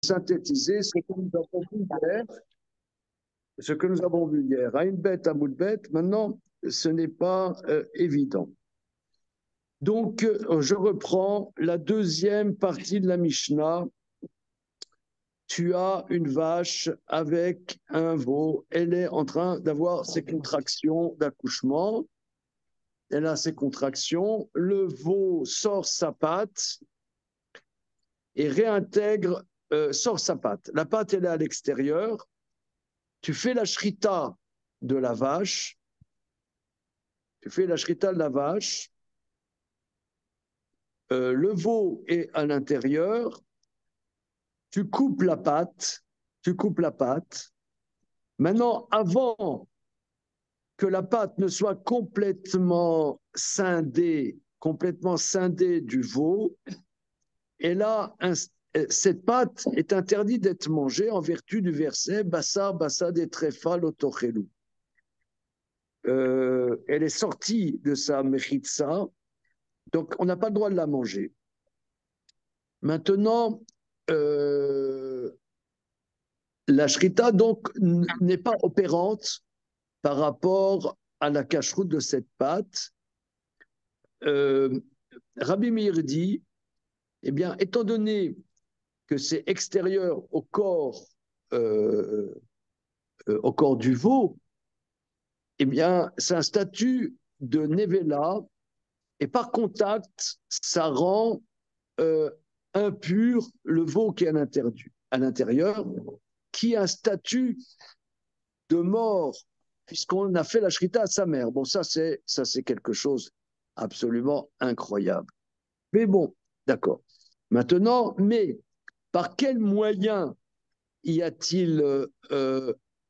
synthétiser ce que nous avons vu hier. Ce que nous avons vu hier. À une bête, à moule bête, maintenant, ce n'est pas évident. Donc, je reprends la deuxième partie de la Mishnah. Tu as une vache avec un veau. Elle est en train d'avoir ses contractions d'accouchement. Elle a ses contractions. Le veau sort sa patte et réintègre, sort sa patte. La patte, elle est à l'extérieur. Tu fais la shrita de la vache. Tu fais la shrita de la vache. Le veau est à l'intérieur. Tu coupes la patte. Tu coupes la patte. Maintenant, avant que la pâte ne soit complètement scindée du veau, et là, cette pâte est interdite d'être mangée en vertu du verset Bassar Bassa des Trefa Lotochelou. Elle est sortie de sa mechitsa, donc on n'a pas le droit de la manger. Maintenant, la shrita donc n'est pas opérante par rapport à la cacheroute de cette pâte. Rabbi Meir dit, eh bien, étant donné que c'est extérieur au corps du veau, eh bien, c'est un statut de nevela, et par contact, ça rend impur le veau qui est à l'intérieur, qui a un statut de mort, puisqu'on a fait la shrita à sa mère. Bon, ça c'est quelque chose absolument incroyable. Mais bon, d'accord. Maintenant, mais par quel moyen y a-t-il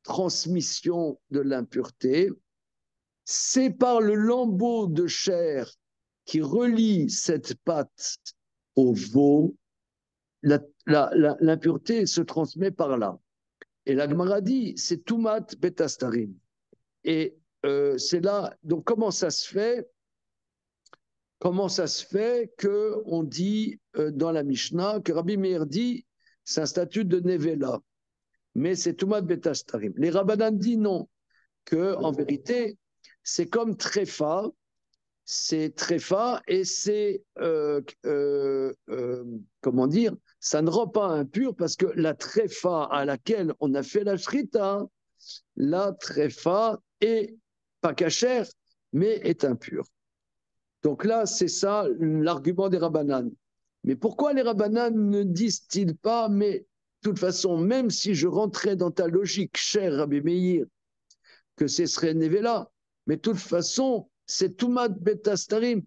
transmission de l'impureté? C'est par le lambeau de chair qui relie cette pâte au veau. L'impureté se transmet par là. Et la Gemara dit, c'est Tumat Betastarim. Et c'est là, donc comment ça se fait qu'on dit dans la Mishnah que Rabbi Meir dit, c'est un statut de Nevela, mais c'est Tumat Betastarim. Les Rabbanan disent non, que en vérité, c'est comme Trefa, et c'est, comment dire, ça ne rend pas impur parce que la Trefa à laquelle on a fait la shrita, la Trefa est pas cachère, mais est impure. Donc là, c'est ça l'argument des Rabbanan. Mais pourquoi les Rabbanan ne disent-ils pas, mais de toute façon, même si je rentrais dans ta logique, cher Rabbi Meir, que ce serait Nevela, mais de toute façon, c'est Tumat Betastarim.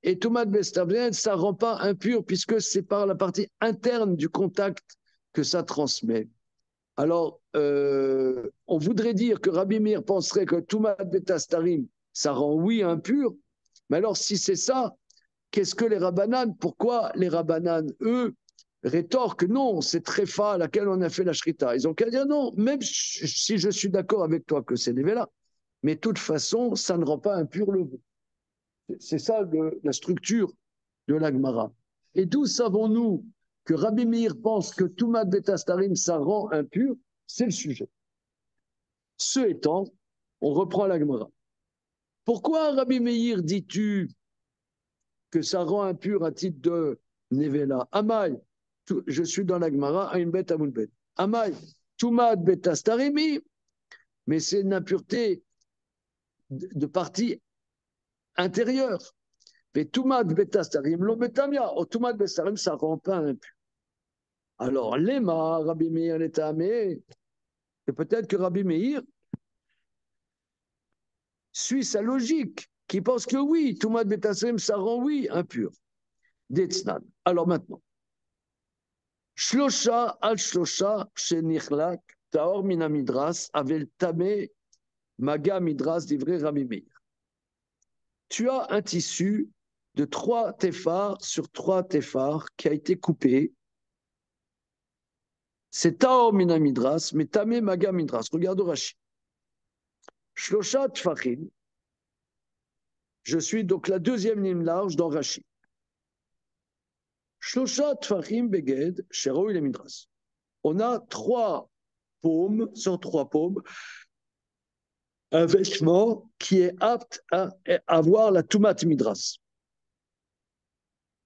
Et Tumat Betastarim, ça ne rend pas impur, puisque c'est par la partie interne du contact que ça transmet. Alors, on voudrait dire que Rabbi Meir penserait que Tumat Betastarim, ça rend oui impur, mais alors si c'est ça, qu'est-ce que les Rabbanan, pourquoi les Rabbanan, eux, rétorquent non, c'est Tréfa à laquelle on a fait la shrita. Ils ont qu'à dire non, même si je suis d'accord avec toi que c'est Nevela, mais de toute façon, ça ne rend pas impur le veau. C'est ça la structure de l'Agmara. Et d'où savons-nous que Rabbi Meir pense que Tumat Betastarim, ça rend impur? C'est le sujet. Ce étant, on reprend l'Agmara. Pourquoi Rabbi Meir dis-tu que ça rend impur à titre de Nevela? Amai, je suis dans l'Agmara, à une bête à une bête. Amai, Tumat Betastarimi, mais c'est une impureté de partie intérieure. Mais Tumat Betastarim, l'Ometamia, au Tumat Betastarim, ça ne rend pas impur. Alors, Lema, Rabbi Meir, l'Etamé, et peut-être que Rabbi Meir suit sa logique, qui pense que oui, Tumat Betastarim, ça rend oui impur. Detznan. Alors maintenant, Shlosha al Shlosha, Shenichlak, Taor Mina Midras, Avel Tame, Maga Midras, d'Ivré Rabbi Meir. Tu as un tissu de 3 téphars sur 3 téphars qui a été coupé. C'est Taor Mina Midras, mais Tame Maga Midras. Regarde Rashi. Shlosha Tfachim. Je suis donc la deuxième ligne large dans Rashi. Shlosha Tfachim Beged, Shero il Midras. on a 3 paumes, sur 3 paumes, un vêtement qui est apte à avoir la Tumat Midras.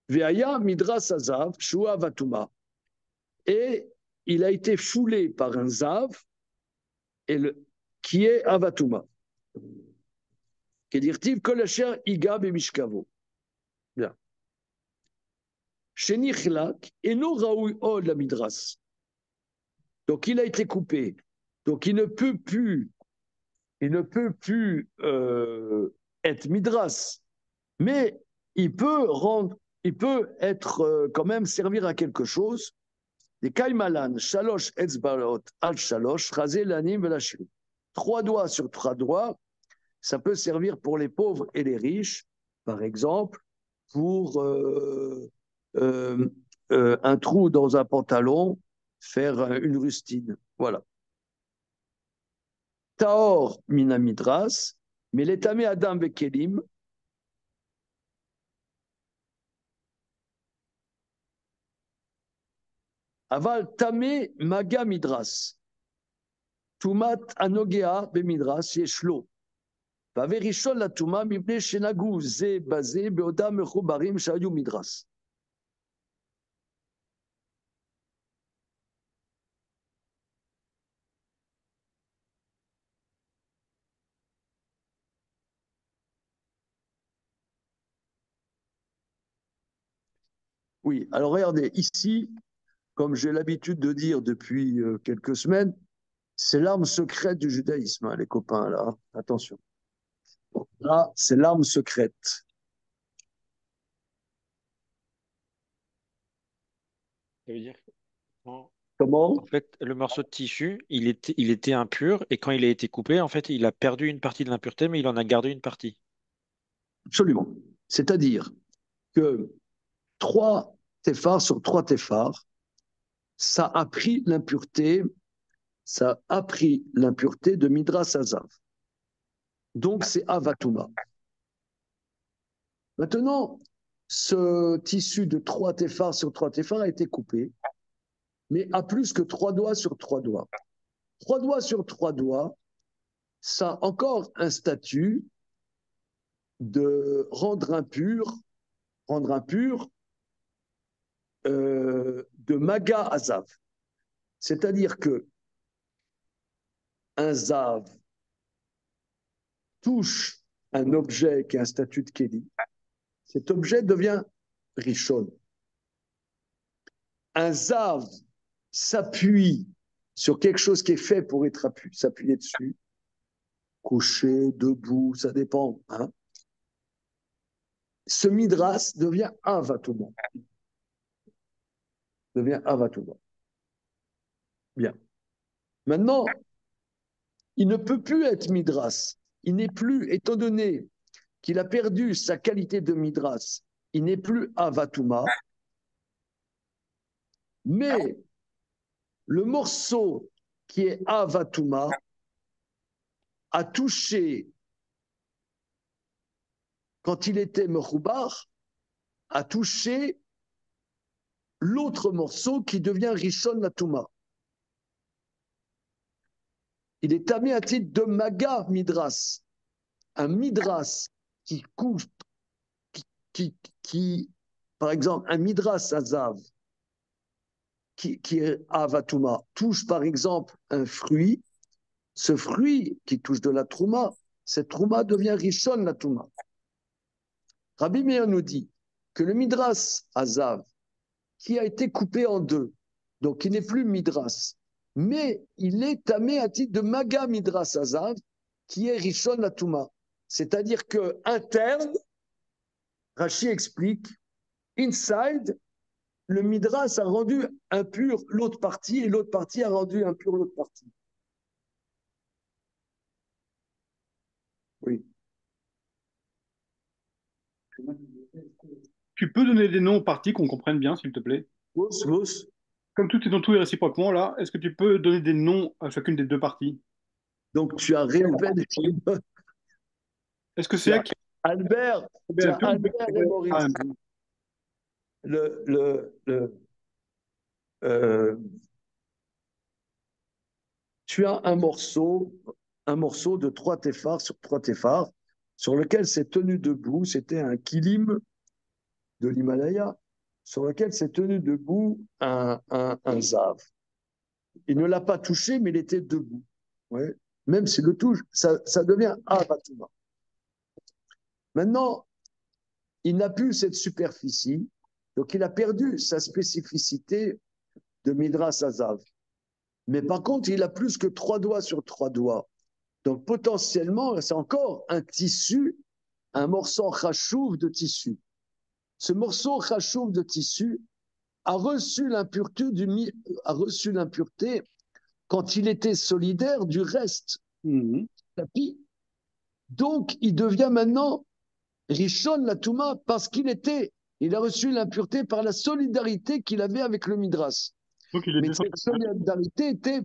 Veaya Midras Azav, Shua Vatuma. Et il a été foulé par un Zav qui est Avatuma. Kedirtiv Kolasher Igab et Mishkavo. Bien. Shenichlak, Eno Raoui Od la Midras. Donc il a été coupé. Donc il ne peut plus être Midras. Mais il peut être quand même servir à quelque chose. Des Kaimalan, Shalosh Etzbalot, Al Shalosh, Razé Lanim Velashri. 3 doigts sur 3 doigts, ça peut servir pour les pauvres et les riches, par exemple, pour un trou dans un pantalon, faire une rustine. Voilà. Taor Minamidras, mais les Tamé Adam Bekelim, Aval Tamé Maga Midras. Tumat Anogea Bemidras Yeshlo. Vaverishon la Tuma Mibne Shenagu Ze Bazé Beoda Mechubarim Shayu Midras. Oui, alors regardez, ici, comme j'ai l'habitude de dire depuis quelques semaines, c'est l'arme secrète du judaïsme, hein, les copains, là, attention. Là, c'est l'arme secrète. Ça veut dire en Comment? en fait, le morceau de tissu, il était impur et quand il a été coupé, en fait, il a perdu une partie de l'impureté, mais il en a gardé une partie. Absolument. C'est-à-dire que 3 téphars sur 3 téphars, ça a pris l'impureté, de Midras Azav. Donc, c'est Avatuma. Maintenant, ce tissu de 3 téphars sur 3 téphars a été coupé, mais à plus que 3 doigts sur 3 doigts. 3 doigts sur 3 doigts, ça a encore un statut de rendre impur de Maga Azav. C'est-à-dire que un Zav touche un objet qui a un statut de Kéli, cet objet devient Rishon. Un Zav s'appuie sur quelque chose qui est fait pour être s'appuyer dessus, coucher, debout, ça dépend. Hein. Ce Midras devient Avatuma. Bien. Maintenant, il ne peut plus être Midras. Il n'est plus, étant donné qu'il a perdu sa qualité de Midras, il n'est plus Avatuma. Mais le morceau qui est Avatuma a touché, quand il était Mechoubar, a touché l'autre morceau qui devient Rishon Latuma. Il est tamé à titre de Maga Midras. Un Midras qui couche, qui, par exemple, un Midras Azav, qui est Avatuma, touche par exemple un fruit, ce fruit qui touche de la Trouma, cette Trouma devient Rishon Latuma. Rabbi Meir nous dit que le Midras Azav, qui a été coupé en 2, donc il n'est plus Midras, mais il est tamé à titre de Maga Midras Azav, qui est Rishon Latuma. C'est-à-dire que interne, Rashi explique, inside, le Midras a rendu impur l'autre partie et l'autre partie a rendu impur l'autre partie. Oui. Tu peux donner des noms aux parties qu'on comprenne bien, s'il te plaît? Vos. Comme tout est dans tout et réciproquement, là, est-ce que tu peux donner des noms à chacune des 2 parties? Donc tu as Réhouven et Shimon. Est-ce que Tu c'est as elle qui Albert, tu est as impure ou Albert et Maurice. Le, le, le, euh, tu as un morceau de 3 téphars sur 3 téphars, sur lequel s'est tenu debout, c'était un kilim de l'Himalaya, sur lequel s'est tenu debout un zav. Il ne l'a pas touché, mais il était debout. Ouais. Même s'il le touche, ça devient avatuma. Maintenant, il n'a plus cette superficie, donc il a perdu sa spécificité de Midras Azav. Mais par contre, il a plus que 3 doigts sur 3 doigts. Donc potentiellement, c'est encore un tissu, un morceau chachouv de tissu. Ce morceau chachouv de tissu a reçu l'impureté quand il était solidaire du reste du tapis. Donc, il devient maintenant Rishon Latouma parce il a reçu l'impureté par la solidarité qu'il avait avec le Midras. Donc il est Mais descendu. cette solidarité était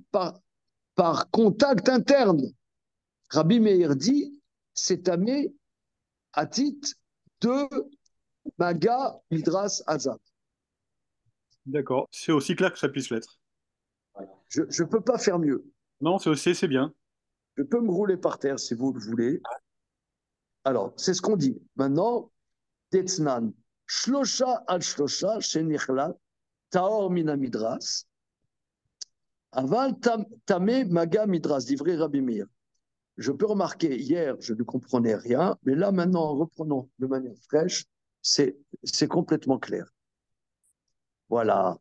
par contact interne. Rabbi Meir dit, c'est tamé à titre de Maga Midras Azab. D'accord. C'est aussi clair que ça puisse l'être. Je ne peux pas faire mieux. Non, c'est bien. Je peux me rouler par terre si vous le voulez. Alors, c'est ce qu'on dit. Maintenant, Tetznan, Shlosha al Shlosha, Shenichla, Taor Mina Midras, Aval Tamé Maga Midras, d'Ivry Rabbi Meir. Je peux remarquer, hier, je ne comprenais rien, mais là, maintenant, en reprenant de manière fraîche, c'est complètement clair. Voilà.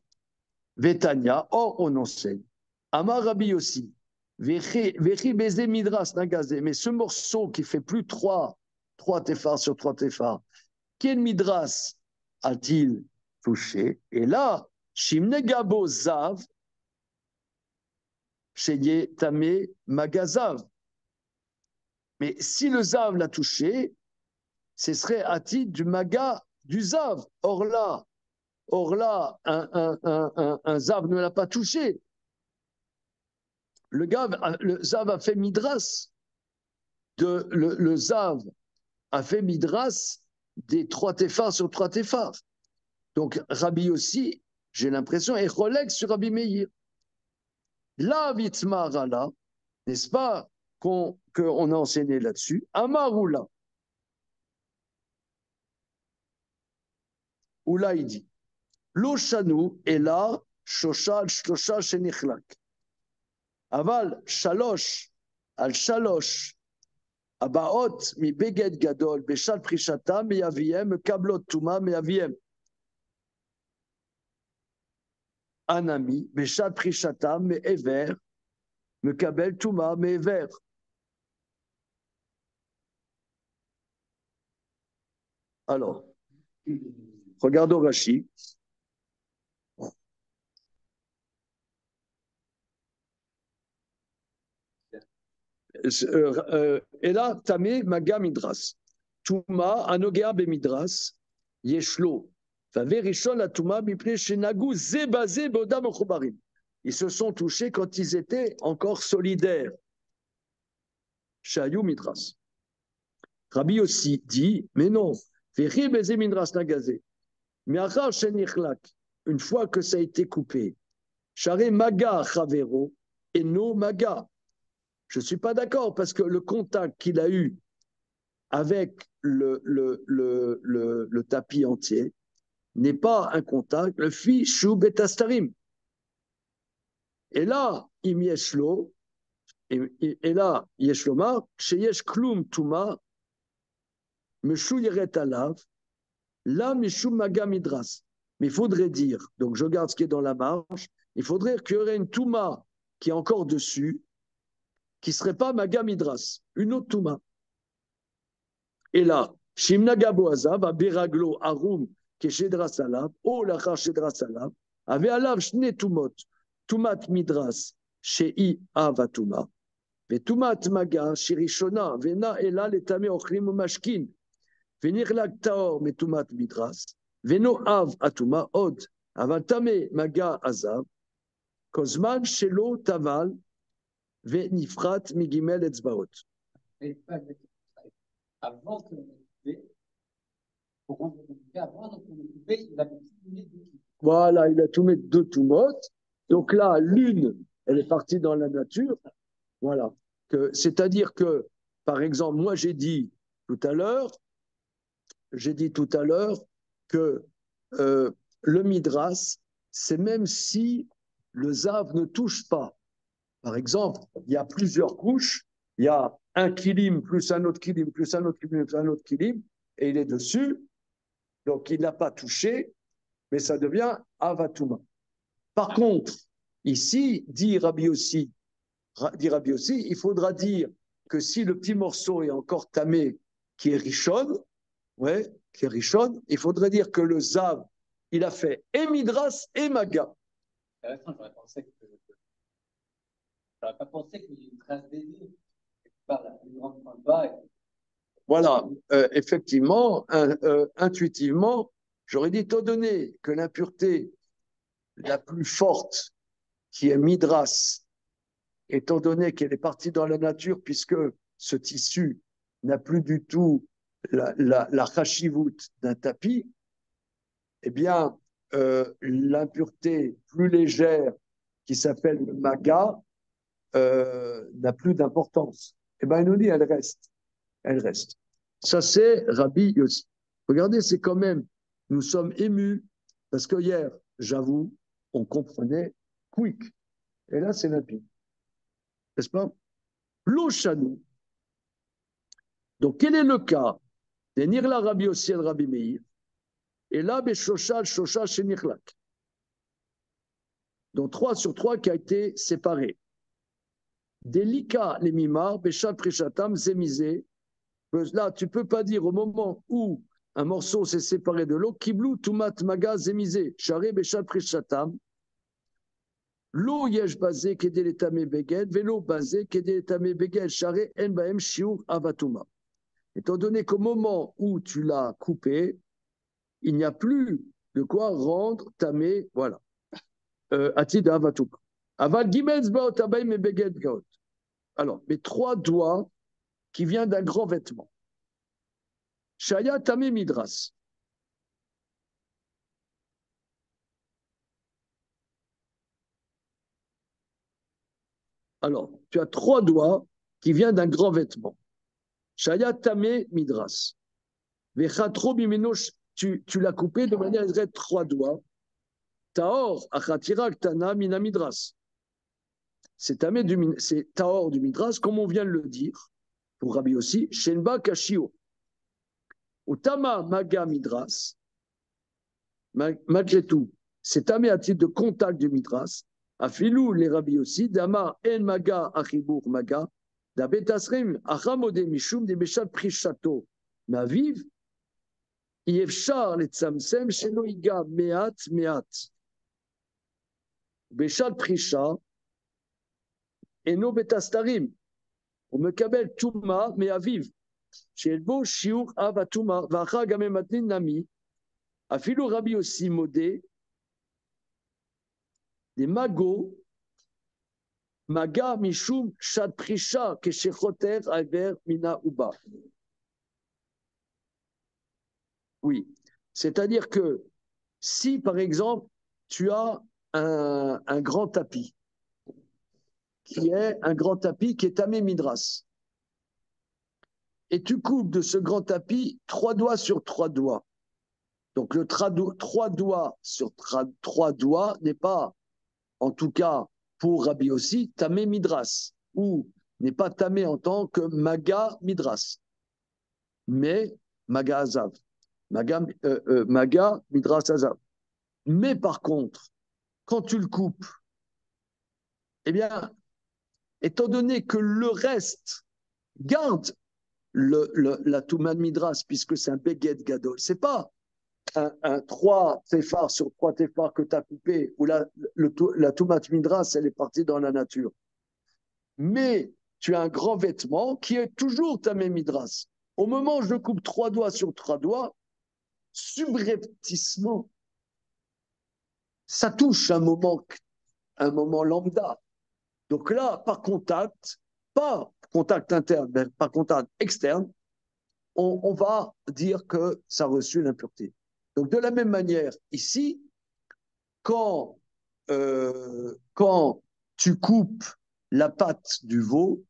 Vetania, or on enseigne. Amar Rabbi aussi. Vechi Beze Midras Nagazé. Mais ce morceau qui fait plus 3 téphars sur 3 téphars, quel Midras a-t-il touché? Et là, Shimne Gabo Zav, Sheye Tame Magazav. Mais si le Zav l'a touché, ce serait à titre du Maga du Zav. Or là, un Zav ne l'a pas touché. Le Zav a fait Midras. Le Zav a fait Midras des 3 téphars sur 3 téphars. Donc Rabbi aussi, j'ai l'impression, est relègue sur Rabbi Meir. La Vitmarala, n'est-ce pas, qu'on a enseigné là-dessus, Amaroula. Où là, il dit, L'Oshanu est là, Shoshal, Shlosha, Shenichlak. Aval, Shalosh, Al Shalosh, Abaot, Mi Beged Gadol, Beshal Prishata, Mi Aviem, Kablot Tuma, Mi Aviem. Anami, Beshal Prishata, Mi Ever, Me Kabel Tuma, Mi Ever. Alors, regardons Rashi. Et là, Tamé, Maga Midras. Touma, Anogea Bemidras, Yeshlo. Ils se sont touchés quand ils étaient encore solidaires. Shayou Midras. Rabbi aussi dit, mais non, une fois que ça a été coupé, Share Maga Chavero et no Maga. Je ne suis pas d'accord parce que le contact qu'il a eu avec le tapis entier n'est pas un contact, le fi Shou Betastarim. Et là, im yeshlo, et là, yeshlomar, sheyesh klum tuma, meshu yeret alav, là, meshu maga midras. Mais il faudrait dire, donc je garde ce qui est dans la marge, il faudrait qu'il y aurait une touma qui est encore dessus, qui ne serait pas maga midras, une autre touma. Et là, shimna gabo azav, abiraglo arum, keshedras alav, o lachar shedras alav, avait alav shne tumot, tumat midras, shei avatuma, vetumat maga, shirishona, vena ela letame ochlim mashkin, venir lactaor metumat midras, veno av atuma od, avatame maga azav, kozman shelo taval, venifrat migimel etzbaot. Avant que il a mis deux. Voilà, il a tout mis 2 tumotes. Donc là, l'une, elle est partie dans la nature, Voilà. C'est-à-dire que, par exemple, moi tout à l'heure, j'ai dit tout à l'heure que le midras, c'est même si le zav ne touche pas. Par exemple, il y a plusieurs couches, il y a un kilim plus un autre kilim plus un autre kilim plus un autre kilim, et il est dessus, donc il n'a pas touché, mais ça devient avatuma. Par contre, ici, dit Rabbi aussi, il faudra dire que si le petit morceau est encore tamé, qui est richonne, ouais, qui est richonne, il faudrait dire que le zav, il a fait et midras et maga. J'aurais pas pensé qu'il y ait une trace d'aider par la plus grande point de bas. Voilà, effectivement, intuitivement, j'aurais dit, étant donné que l'impureté la plus forte, qui est midras, étant donné qu'elle est partie dans la nature, puisque ce tissu n'a plus du tout la chashivut d'un tapis, eh bien, l'impureté plus légère, qui s'appelle le maga, n'a plus d'importance. Eh bien, il nous dit, elle reste. Elle reste. Ça, c'est Rabbi Yossi. Regardez, c'est quand même, nous sommes émus, parce que hier, j'avoue, on comprenait quick. Et là, c'est limpide. N'est-ce pas? L'eau chanou. Donc, quel est le cas de Nirla Rabbi Yossi et Rabbi Meir? Et là, Beshoshal, Shoshal, chez Nirlak. Donc, 3 sur 3 qui a été séparé. Delika, les mimar, Beshal, Prishatam, Zemizé. Là, tu ne peux pas dire au moment où un morceau s'est séparé de l'eau, Kiblou, Tumat, Maga, Zemizé, Charé, Beshal, Prishatam. L'eau yesh basé, Kedeletame, Beged, vélo basé, Kedeletame, Beged, Charé, En Baem, Shiur, Avatuma. Étant donné qu'au moment où tu l'as coupé, il n'y a plus de quoi rendre tamé, voilà. Atid Avatuma. Aval Gimez, Baot, Abaim, Beged, Gaot. Alors, mes 3 doigts qui viennent d'un grand vêtement. Shaya Tamé Midras. Alors, tu as 3 doigts qui viennent d'un grand vêtement. Shaya Tamé Midras. Vechatro Bimeno, tu l'as coupé de manière à être 3 doigts. Taor Achatira Ktana Mina Midras. C'est Taor du Midras, comme on vient de le dire, pour Rabbi aussi, Shenba Kashio. Utama Maga Midras. Malgré tout, c'est tamé à titre de contact du Midras. Afilou les Rabbi aussi, Dama En Maga Achibur Maga, Dabetasrim Achamode Mishum de Beshat Prishato Naviv, Yefchar le Tsamsem Shenoiga Meat Meat. Beshat Prisha, Eno Betastarim, Umekabel Tuma Meaviv, Shelbo Shiur Avatuma, Vacha Gamematin Nami, Afilou Rabbi aussi Modé, des magots, maga mishum shad prisha keshechoter alber mina uba. Oui, c'est-à-dire que si par exemple tu as un grand tapis qui est tamé midras et tu coupes de ce grand tapis 3 doigts sur 3 doigts. Donc le 3 doigts sur 3 doigts n'est pas, en tout cas pour Rabbi aussi, tamé midras, ou n'est pas tamé en tant que maga midras, mais maga azav, maga midras azav. Mais par contre, quand tu le coupes, eh bien, étant donné que le reste garde la Touman Midras, puisque c'est un Beged Gadol, c'est pas un 3 téphars sur 3 téphars que tu as coupé, où la Toumat Midras, elle est partie dans la nature. Mais tu as un grand vêtement qui est toujours ta même Midras. Au moment où je coupe 3 doigts sur 3 doigts, subrepticement, ça touche un moment lambda. Donc là, par contact, pas contact interne, mais par contact externe, on va dire que ça a reçu l'impureté. Donc de la même manière, ici, quand tu coupes la patte du veau,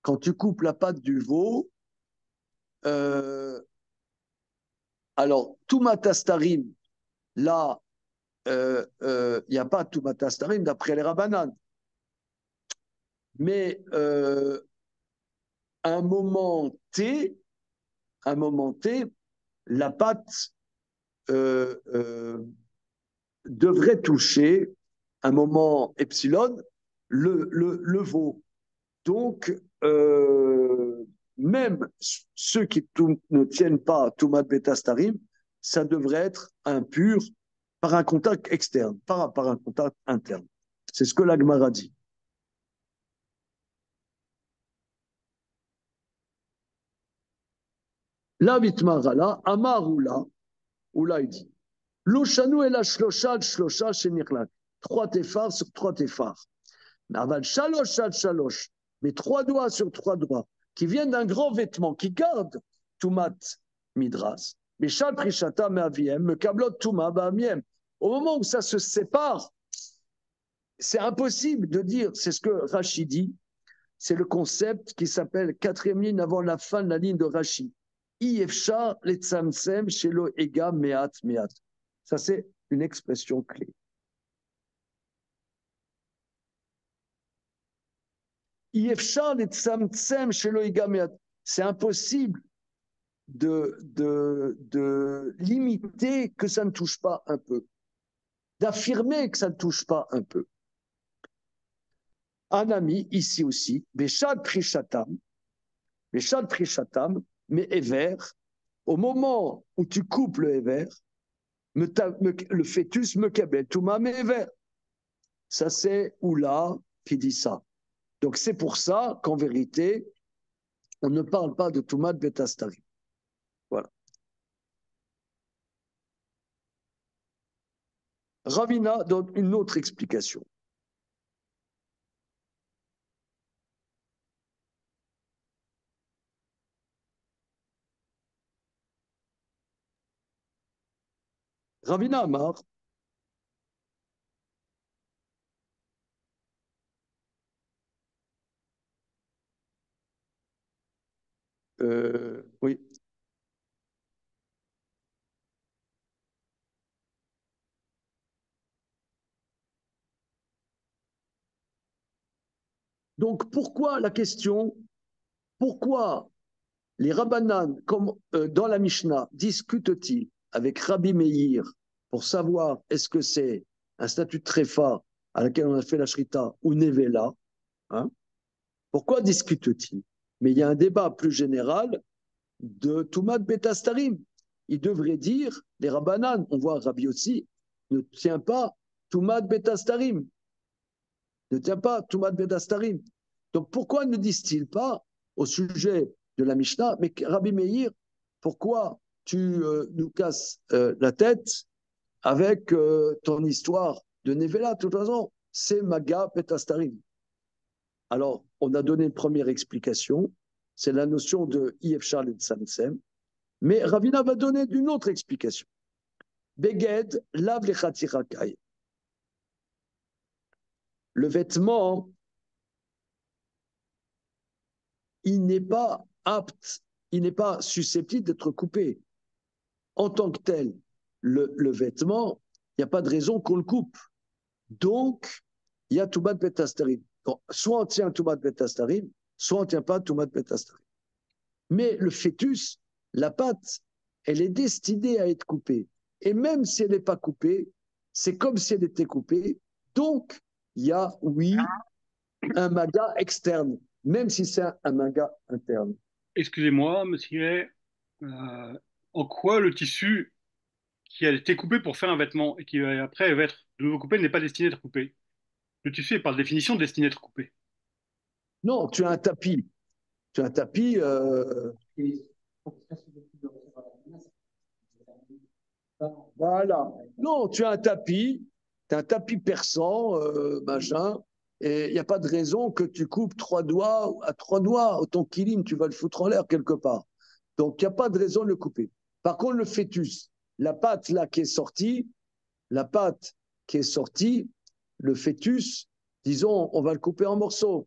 quand tu coupes la patte du veau, alors, Toumatastarim, là, il n'y a pas Toumatastarim d'après les Rabbanan. Mais à un moment T, la pâte devrait toucher, un moment epsilon, le veau. Donc, même ceux qui ne tiennent pas à Toumat Betastarim, ça devrait être impur par un contact externe, par un contact interne. C'est ce que l'Agmara dit. La vitmarala, Amar Oula il dit, Loshanu et la shlosha shenirlak. 3 téphars sur 3 téphars. Aval shalosh shal shalosh. Mais 3 doigts sur 3 doigts qui viennent d'un grand vêtement qui garde Tumat Midras. Mais shal prishata me'aviem, me kablot Tuma ba'amiem. Au moment où ça se sépare, c'est impossible de dire, c'est ce que Rashi dit, c'est le concept qui s'appelle 4e ligne avant la fin de la ligne de Rashi. Iefsha letzamsem shelo ega meat meat. Ça, c'est une expression clé. Iefsha letzamsem shelo ega meat. C'est impossible de limiter que ça ne touche pas un peu, d'affirmer que ça ne touche pas un peu. Un ami, ici aussi, Béchad Prishatam, mais Ever, au moment où tu coupes le Ever, le fœtus me kabel, Touma me Ever. Ça, c'est Oula qui dit ça. Donc, c'est pour ça qu'en vérité, on ne parle pas de Touma de Betastari. Voilà. Ravina donne une autre explication. Ravina Amar, oui. Donc, pourquoi la question, pourquoi les Rabbanan, comme dans la Mishnah, discutent-ils avec Rabbi Meir pour savoir est-ce que c'est un statut de tréfa à laquelle on a fait la shrita ou nevela, hein? Pourquoi discutent-ils? Mais il y a un débat plus général de Toumat Betastarim. Il devrait dire, les Rabbanan, on voit Rabbi aussi, ne tient pas Toumat Betastarim. Ne tient pas Toumat Betastarim. Donc pourquoi ne disent-ils pas au sujet de la Mishnah, mais Rabbi Meir, pourquoi tu nous casses la tête avec ton histoire de Nevela? De toute façon, c'est Maga Betastarim. Alors, on a donné une première explication, c'est la notion de Yefshar et Tsamsem, mais Ravina va donner une autre explication. Beged lav lechatirakai. Le vêtement, il n'est pas apte, il n'est pas susceptible d'être coupé. En tant que tel, le vêtement, il n'y a pas de raison qu'on le coupe. Donc, il y a Toumat Betastarim. Soit on tient Toumat Betastarim, soit on ne tient pas Toumat Betastarim. Mais le fœtus, la pâte, elle est destinée à être coupée. Et même si elle n'est pas coupée, c'est comme si elle était coupée. Donc, il y a, oui, un maga externe, même si c'est un maga interne. Excusez-moi, monsieur, en quoi le tissu qui a été coupé pour faire un vêtement et qui après va être de nouveau coupé n'est pas destiné à être coupé? Le tissu est par définition destiné à être coupé. Non, tu as un tapis. Tu as un tapis. Voilà. Non, tu as un tapis persan, machin, et il n'y a pas de raison que tu coupes 3 doigts à 3 doigts. Ton kilim, tu vas le foutre en l'air quelque part. Donc, il n'y a pas de raison de le couper. Par contre, le fœtus, la pâte là qui est sortie, la pâte qui est sortie, le fœtus, disons, on va le couper en morceaux.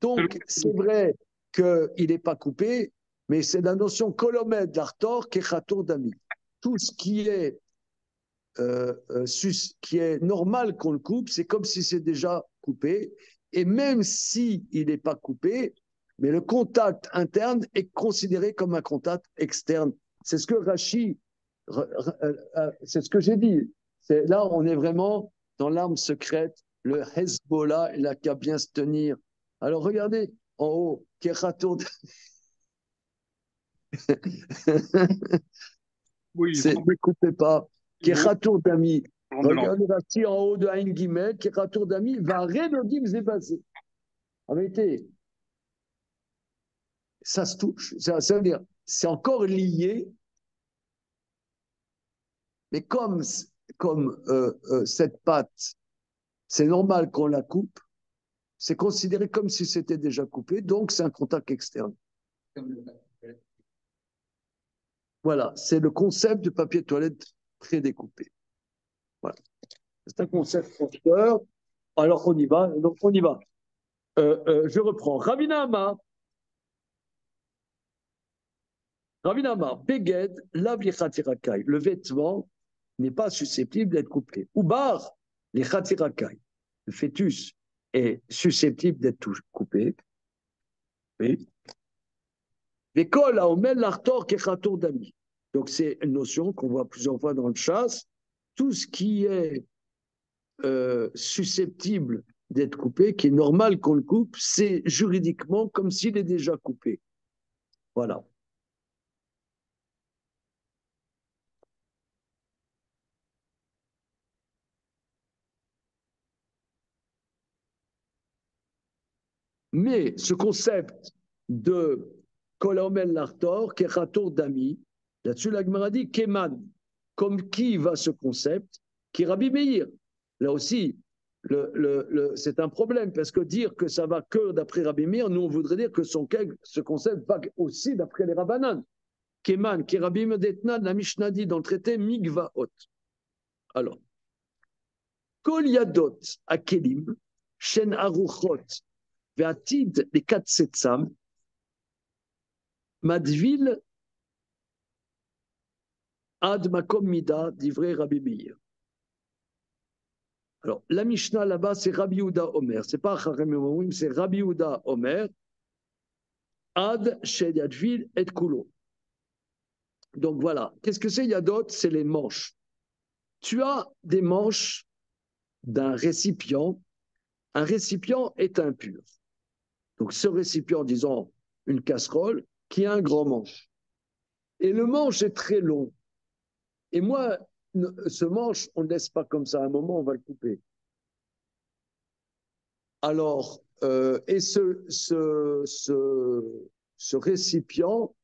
Donc, c'est vrai qu'il n'est pas coupé, mais c'est la notion kolomède l'artor qui est chatour d'ami. Tout ce qui est normal qu'on le coupe, c'est comme si c'est déjà coupé. Et même si il n'est pas coupé, mais le contact interne est considéré comme un contact externe. C'est ce que Rashi, c'est ce que j'ai dit. Là, on est vraiment dans l'arme secrète, le Hezbollah, il a qu'à bien se tenir. Alors regardez en haut, Kerato, Oui, ne coupez pas. Kerato d'ami. Rentre de l'ordre. Regardez là en haut de Ain Gimel, Kerato d'ami, va Redodim Zébazé. En vérité, ça se touche. Ça veut dire, c'est encore lié, mais comme cette pâte, c'est normal qu'on la coupe, c'est considéré comme si c'était déjà coupé, donc c'est un contact externe. Voilà, c'est le concept du papier toilette prédécoupé. Voilà. C'est un concept porteur. Alors on y va, donc on y va. Je reprends. Ravinama, Beged, Lavlichatirakai. Le vêtement n'est pas susceptible d'être coupé. Oubar, les Khatirakai. Le fœtus est susceptible d'être coupé. Oui. L'école a omen l'artor kechator d'ami. Donc c'est une notion qu'on voit plusieurs fois dans le chasse. Tout ce qui est susceptible d'être coupé, qui est normal qu'on le coupe, c'est juridiquement comme s'il est déjà coupé. Voilà. Mais ce concept de Kolomel Lartor, Kechator Dami, là-dessus la Gemara dit Keman, comme qui va ce concept, qui Rabbi Meir. Là aussi, c'est un problème, parce que dire que ça va que d'après Rabbi Meir, nous on voudrait dire que ce concept va aussi d'après les Rabbanan. Keman, qui Rabbi Medetnan, la Mishnah dit dans le traité Migvaot. Alors, Kol Yadot Akelim, Shen Aruchot, Ve'atid les Katsetsam, Madvil Ad Makom Mida, d'ivrei Rabbi Meir. Alors, la Mishnah là-bas, c'est Rabbi Yehuda Omer. C'est pas Chachamim Omrim, c'est Rabbi Yehuda Omer. Ad Shel Yadvil et Kulo. Donc voilà. Qu'est-ce que c'est Yadot? C'est les manches. Tu as des manches d'un récipient. Un récipient est impur. Donc ce récipient, disons une casserole, qui a un grand manche. Et le manche est très long. Et moi, ce manche, on ne laisse pas comme ça. À un moment, on va le couper. Alors, et ce récipient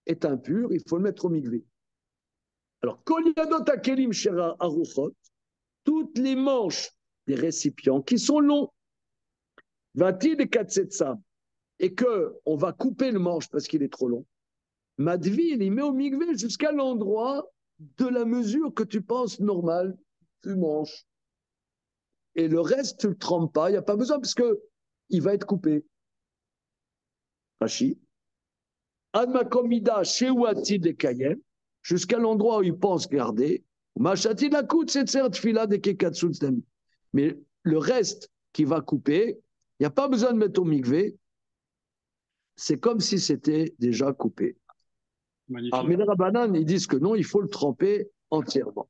est impur, il faut le mettre au migvé. Alors, toutes les manches des récipients qui sont longs, va-t-il et katsetsam, et qu'on va couper le manche parce qu'il est trop long, Madvi, il met au migvé jusqu'à l'endroit de la mesure que tu penses normale du manche. Et le reste, tu ne le trempes pas, il n'y a pas besoin parce qu'il va être coupé. Rashi. Admakomida, Shewati de Kayem, jusqu'à l'endroit où il pense garder. Machati la coute, c'est fila de Kekatsutsdami. Mais le reste qui va couper, il n'y a pas besoin de mettre au migvé. C'est comme si c'était déjà coupé. Magnifique. Alors, mais les Rabbanan, ils disent que non, il faut le tremper entièrement.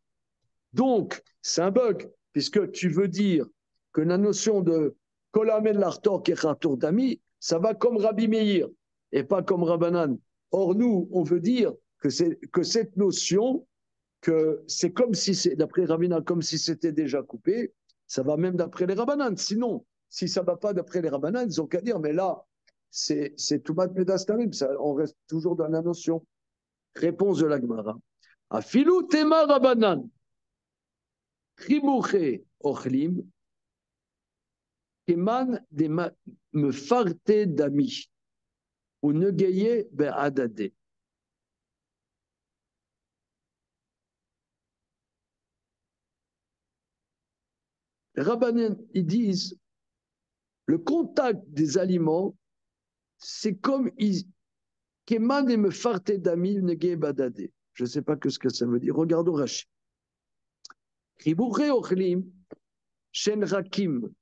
Donc, c'est un bug, puisque tu veux dire que la notion de Kolamel Lartor Kechator Dami, ça va comme Rabbi Meir et pas comme Rabbanan. Or, nous, on veut dire que cette notion, que c'est comme si c'est, d'après Rabbanan, comme si c'était déjà coupé, ça va même d'après les Rabbanan. Sinon, si ça ne va pas d'après les Rabbanan, ils n'ont qu'à dire, mais là, c'est tout mat medastarim, on reste toujours dans la notion. Réponse de la Gemara. Afilou tema Rabbanan. Chibouché ochlim, keman de me farte d'ami, ou negeye be'adade. Les Rabbanan, ils disent, le contact des aliments c'est comme Keman et me farte damil nege badade. Je ne sais pas ce que ça veut dire. Regardons Rashi. Chibouré ochlim, shen rakim,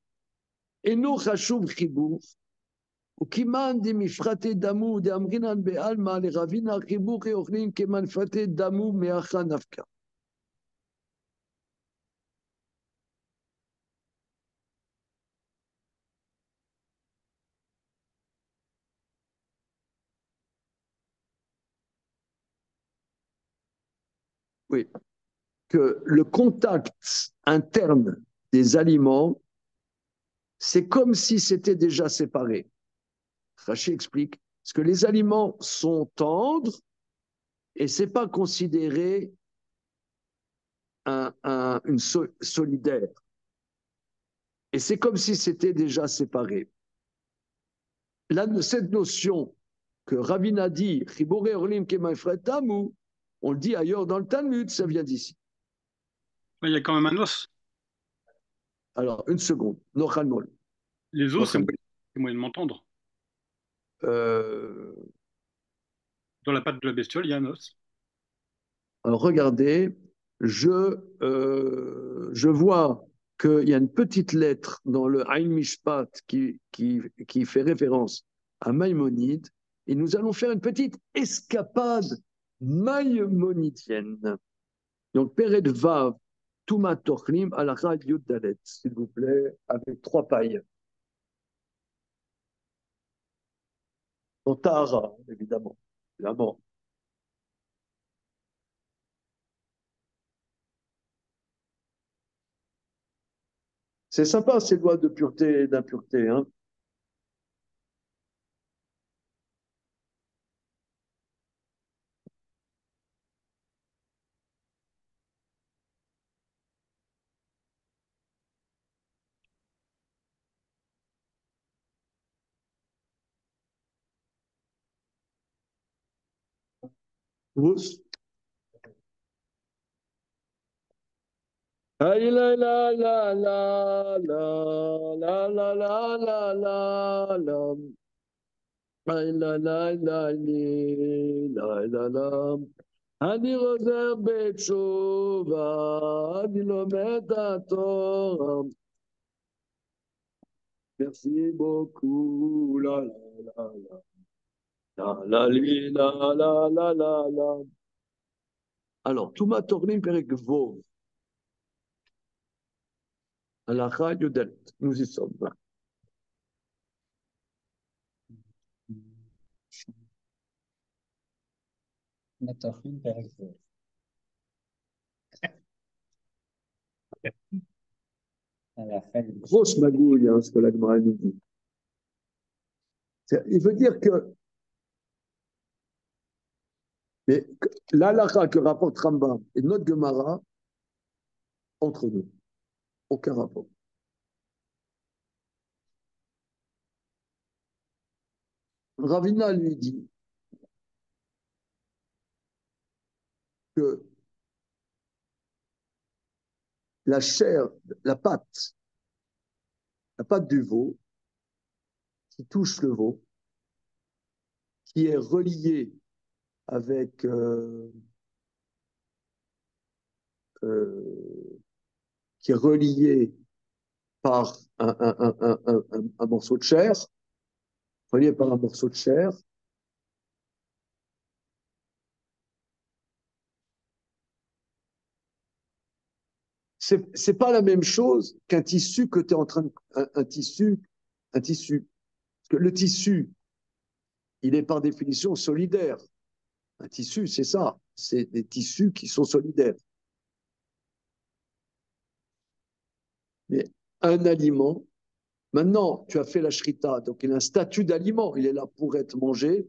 eno chashuv chibour, ou kiman de mifrate damu de amrinan be'alma le ravina chibouré ochlim keman fate damu me'acha nafka. Oui, que le contact interne des aliments, c'est comme si c'était déjà séparé. Rachi explique, parce que les aliments sont tendres et ce n'est pas considéré une solidaire. Et c'est comme si c'était déjà séparé. Là, cette notion que Ravina a dit, on le dit ailleurs dans le Talmud, ça vient d'ici. Il y a quand même un os. Alors, une seconde. Nochalmol. Les os, c'est moyennement tendre. Dans la patte de la bestiole, il y a un os. Alors, regardez, je vois qu'il y a une petite lettre dans le Ein Mishpat qui fait référence à Maïmonide, et nous allons faire une petite escapade maïmonidienne. Donc, Peret Vav, Touma Tochlim, Alakha Yud Dalet, s'il vous plaît, avec 3 pailles. Dans Tahara, évidemment. Évidemment. C'est sympa, ces lois de pureté et d'impureté. Hein. Vous Aïe la la la la la la la la la la la. Aïe la la la la la la. אני חוזר בתשובה, אני לומד התורה. Merci beaucoup. La la la la la la la la la. Alors, Touma Tornim Perek Vov. Alacha Yudet. Nous y sommes. Grosse magouille, hein, ce que la Gemara nous dit. Il veut dire que l'alacha que rapporte Rambam et notre Gemara, entre nous, aucun rapport. Ravina lui dit que la chair, la pâte du veau, qui touche le veau, qui est reliée avec qui est relié par un morceau de chair, relié par un morceau de chair, c'est pas la même chose qu'un tissu que tu es en train de, un tissu. Parce que le tissu, il est par définition solidaire. Un tissu, c'est ça. C'est des tissus qui sont solidaires. Mais un aliment, maintenant, tu as fait la shrita, donc il a un statut d'aliment. Il est là pour être mangé.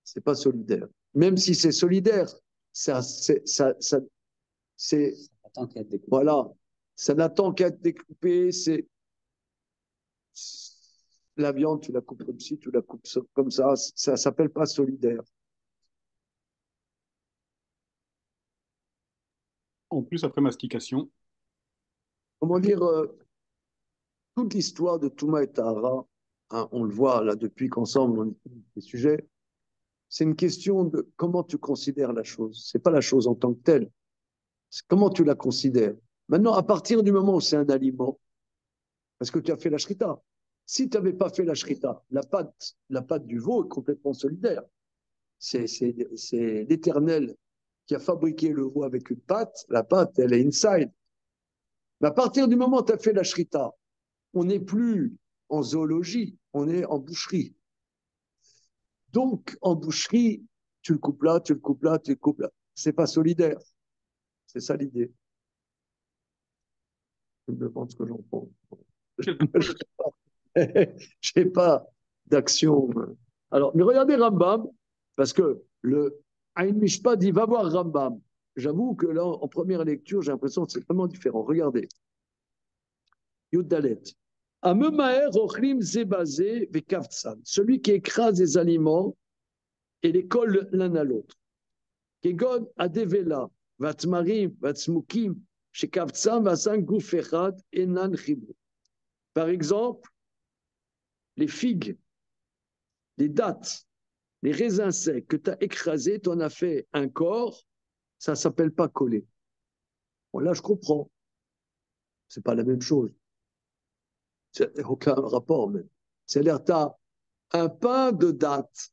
C'est pas solidaire. Même si c'est solidaire, voilà, ça n'attend qu'à être découpé. C'est la viande, tu la coupes comme ci, tu la coupes comme ça s'appelle pas solidaire. En plus, après mastication, comment dire, toute l'histoire de Touma et Tahara, hein, on le voit là depuis qu'ensemble on étudie ces sujets, c'est une question de comment tu considères la chose. C'est pas la chose en tant que telle, c'est comment tu la considères. Maintenant, à partir du moment où c'est un aliment, parce que tu as fait la shrita, si tu n'avais pas fait la shrita, la pâte du veau est complètement solidaire. C'est l'Éternel qui a fabriqué le veau avec une pâte. La pâte, elle est inside. Mais à partir du moment où tu as fait la shrita, on n'est plus en zoologie, on est en boucherie. Donc, en boucherie, tu le coupes là, tu le coupes là, tu le coupes là. C'est pas solidaire. C'est ça l'idée. Je me demande ce que j'en pense. Je n'ai pas d'action. Alors, mais regardez Rambam, parce que le Aïn Mishpat dit va voir Rambam. J'avoue que là, en première lecture, j'ai l'impression que c'est vraiment différent. Regardez. Yud Dalet. Amemaer ochlim zebazé vekavtsan. Celui qui écrase les aliments et les colle l'un à l'autre. Kegon adevela, vatmarim, vatsmukim, shekavtsan vasan guf echad enan chibou. Par exemple, les figues, les dattes, les raisins secs que tu as écrasés, tu en as fait un corps, ça ne s'appelle pas coller. Bon, là, je comprends. C'est pas la même chose. C'est aucun rapport même. C'est-à-dire, tu as un pain de dattes,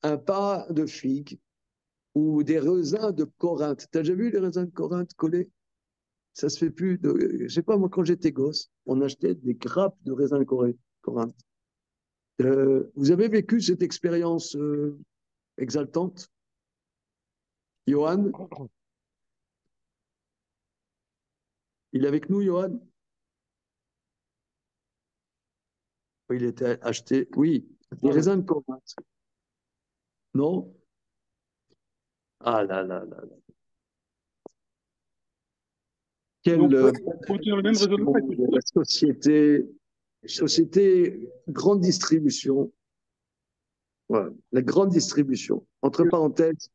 un pain de figues ou des raisins de Corinthe. Tu as déjà vu les raisins de Corinthe collés? Ça se fait plus. Je sais pas, moi, quand j'étais gosse, on achetait des grappes de raisins de Corinthe. Vous avez vécu cette expérience exaltante? Johan, il est avec nous, Johan? Il était acheté, oui, des raisins de Corinthe. Non? Ah là là là là. Donc, Quelle pour tenir le même raisonnement, la société grande distribution. Voilà, la grande distribution. Entre parenthèses,